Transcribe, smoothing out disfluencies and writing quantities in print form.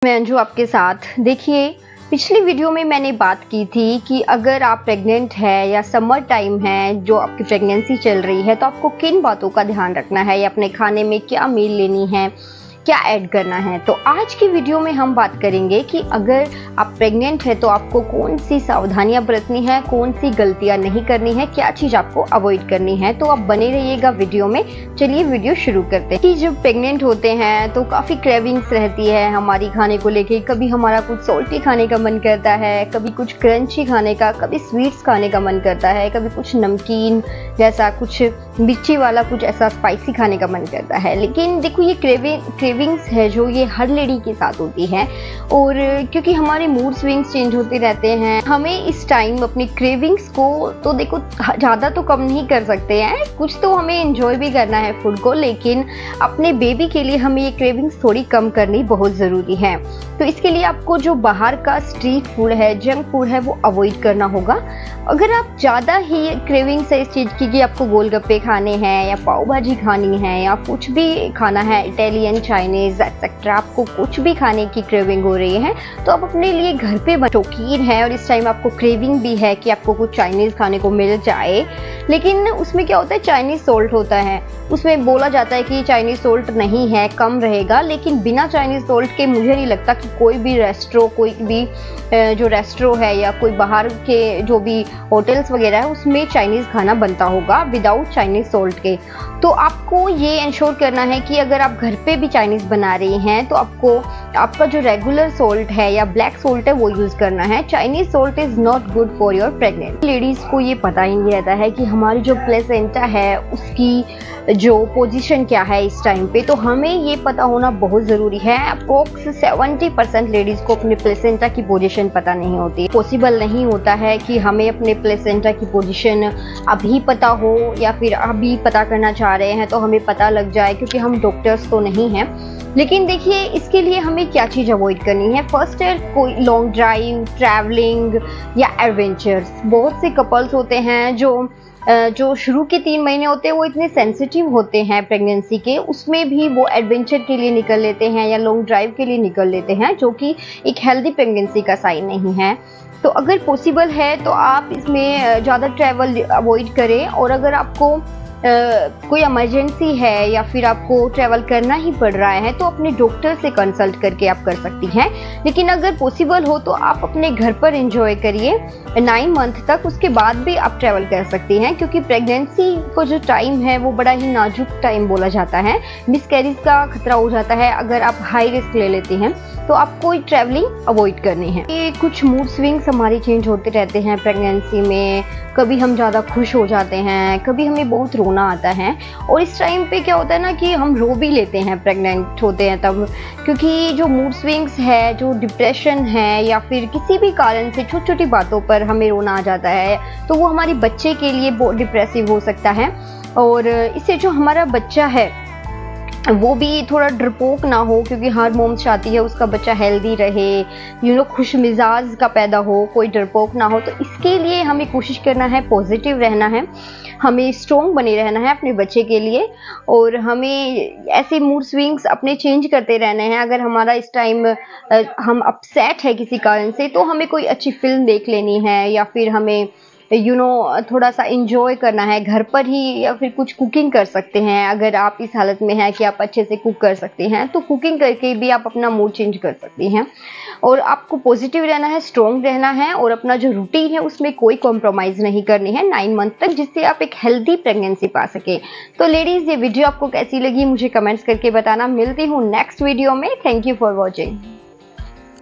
मैं अंजू आपके साथ। देखिए, पिछली वीडियो में मैंने बात की थी कि अगर आप प्रेग्नेंट है या समर टाइम है, जो आपकी प्रेगनेंसी चल रही है, तो आपको किन बातों का ध्यान रखना है या अपने खाने में क्या मील लेनी है, क्या ऐड करना है। तो आज की वीडियो में हम बात करेंगे कि अगर आप प्रेग्नेंट है तो आपको कौन सी सावधानियां बरतनी है, कौन सी गलतियां नहीं करनी है, क्या चीज़ आपको अवॉइड करनी है। तो आप बने रहिएगा वीडियो में। चलिए वीडियो शुरू करते हैं। कि जब प्रेग्नेंट होते हैं तो काफ़ी क्रेविंग्स रहती है हमारी खाने को लेके। कभी हमारा कुछ सॉल्टी खाने का मन करता है, कभी कुछ क्रंची खाने का, कभी स्वीट्स खाने का मन करता है, कभी कुछ नमकीन जैसा, कुछ मिर्ची वाला, कुछ ऐसा स्पाइसी खाने का मन करता है। लेकिन देखो, ये क्रेविंग्स है जो ये हर लेडी के साथ होती है, और क्योंकि हमारे मूड स्विंग्स चेंज होते रहते हैं, हमें इस टाइम अपनी क्रेविंग्स को तो देखो ज़्यादा तो कम नहीं कर सकते हैं, कुछ तो हमें एंजॉय भी करना है फूड को, लेकिन अपने बेबी के लिए हमें ये क्रेविंग्स थोड़ी कम करनी बहुत ज़रूरी है। तो इसके लिए आपको जो बाहर का स्ट्रीट फूड है, जंक फूड है, वो अवॉइड करना होगा। अगर आप ज़्यादा ही क्रेविंग्स है इस चीज़ की कि आपको गोलगप्पे खाने हैं या पाव भाजी खानी है या कुछ भी खाना है, इटालियन, चाइनीज़ एक्सेट्रा, आपको कुछ भी खाने की क्रेविंग हो रही है, तो आप अपने लिए घर पे शौकीन है और इस टाइम आपको क्रेविंग भी है कि आपको कुछ चाइनीज़ खाने को मिल जाए। लेकिन उसमें क्या होता है, चाइनीज़ सॉल्ट होता है, उसमें बोला जाता है कि चाइनीज़ सॉल्ट नहीं है, कम रहेगा। लेकिन बिना चाइनीज़ सॉल्ट के मुझे नहीं लगता कि कोई भी जो रेस्टोरेंट है या कोई बाहर के जो भी होटल्स वगैरह है उसमें चाइनीज़ खाना बनता होगा विदाउट चाइनीज़ सॉल्ट के। तो आपको ये इंश्योर करना है कि अगर आप घर पे भी चाइनीज़ बना रही हैं तो आपको आपका जो रेगुलर सॉल्ट है या ब्लैक सॉल्ट है वो यूज़ करना है। Chinese salt is not good for your pregnant ladies को ये पता ही नहीं रहता है कि हमारी जो प्लेसेंटा है उसकी जो पोजीशन क्या है इस टाइम पे। तो हमें ये पता होना बहुत ज़रूरी है। अप्रोक्स 70% लेडीज़ को अपने प्लेसेंटा की पोजीशन पता नहीं होती। पॉसिबल नहीं होता है कि हमें अपने प्लेसेंटा की पोजीशन अभी पता हो या फिर अभी पता करना चाह रहे हैं तो हमें पता लग जाए, क्योंकि हम डॉक्टर्स तो नहीं हैं। लेकिन देखिए, इसके लिए हमें क्या चीज़ अवॉइड करनी है। फर्स्ट है कोई लॉन्ग ड्राइव, ट्रैवलिंग या एडवेंचर्स। बहुत से कपल्स होते हैं जो शुरू के 3 महीने होते हैं वो इतने सेंसिटिव होते हैं प्रेगनेंसी के, उसमें भी वो एडवेंचर के लिए निकल लेते हैं या लॉन्ग ड्राइव के लिए निकल लेते हैं, जो कि एक हेल्दी प्रेगनेंसी का साइन नहीं है। तो अगर पॉसिबल है तो आप इसमें ज़्यादा ट्रैवल अवॉइड करें। और अगर आपको कोई इमरजेंसी है या फिर आपको ट्रैवल करना ही पड़ रहा है तो अपने डॉक्टर से कंसल्ट करके आप कर सकती हैं। लेकिन अगर पॉसिबल हो तो आप अपने घर पर एंजॉय करिए 9 मंथ तक, उसके बाद भी आप ट्रैवल कर सकती हैं, क्योंकि प्रेगनेंसी को जो टाइम है वो बड़ा ही नाजुक टाइम बोला जाता है। मिसकैरेज का खतरा हो जाता है अगर आप हाई रिस्क ले लेती हैं, तो आपको ट्रैवलिंग अवॉइड करनी है। ये कुछ मूड स्विंग्स हमारे चेंज होते रहते हैं प्रेगनेंसी में। कभी हम ज़्यादा खुश हो जाते हैं, कभी हमें बहुत रोना आता है, और इस टाइम पे क्या होता है ना कि हम रो भी लेते हैं प्रेग्नेंट होते हैं तब, क्योंकि जो मूड स्विंग्स है, जो डिप्रेशन है या फिर किसी भी कारण से छोटी छोटी बातों पर हमें रोना आ जाता है, तो वो हमारे बच्चे के लिए बहुत डिप्रेसिव हो सकता है। और इससे जो हमारा बच्चा है वो भी थोड़ा डरपोक ना हो, क्योंकि हर मॉम चाहती है उसका बच्चा हेल्दी रहे, खुश मिजाज का पैदा हो, कोई डरपोक ना हो। तो इसके लिए हमें कोशिश करना है, पॉजिटिव रहना है, हमें स्ट्रॉन्ग बने रहना है अपने बच्चे के लिए, और हमें ऐसे मूड स्विंग्स अपने चेंज करते रहने हैं। अगर हमारा इस टाइम हम अपसेट है किसी कारण से, तो हमें कोई अच्छी फिल्म देख लेनी है या फिर हमें थोड़ा सा इंजॉय करना है घर पर ही, या फिर कुछ कुकिंग कर सकते हैं। अगर आप इस हालत में हैं कि आप अच्छे से कुक कर सकते हैं तो कुकिंग करके भी आप अपना मूड चेंज कर सकती हैं। और आपको पॉजिटिव रहना है, स्ट्रॉन्ग रहना है, और अपना जो रूटीन है उसमें कोई कॉम्प्रोमाइज़ नहीं करनी है 9 मंथ तक, जिससे आप एक हेल्दी प्रेगनेंसी पा सके। तो लेडीज़, ये वीडियो आपको कैसी लगी मुझे कमेंट्स करके बताना। मिलती हूँ नेक्स्ट वीडियो में। Thank you for watching.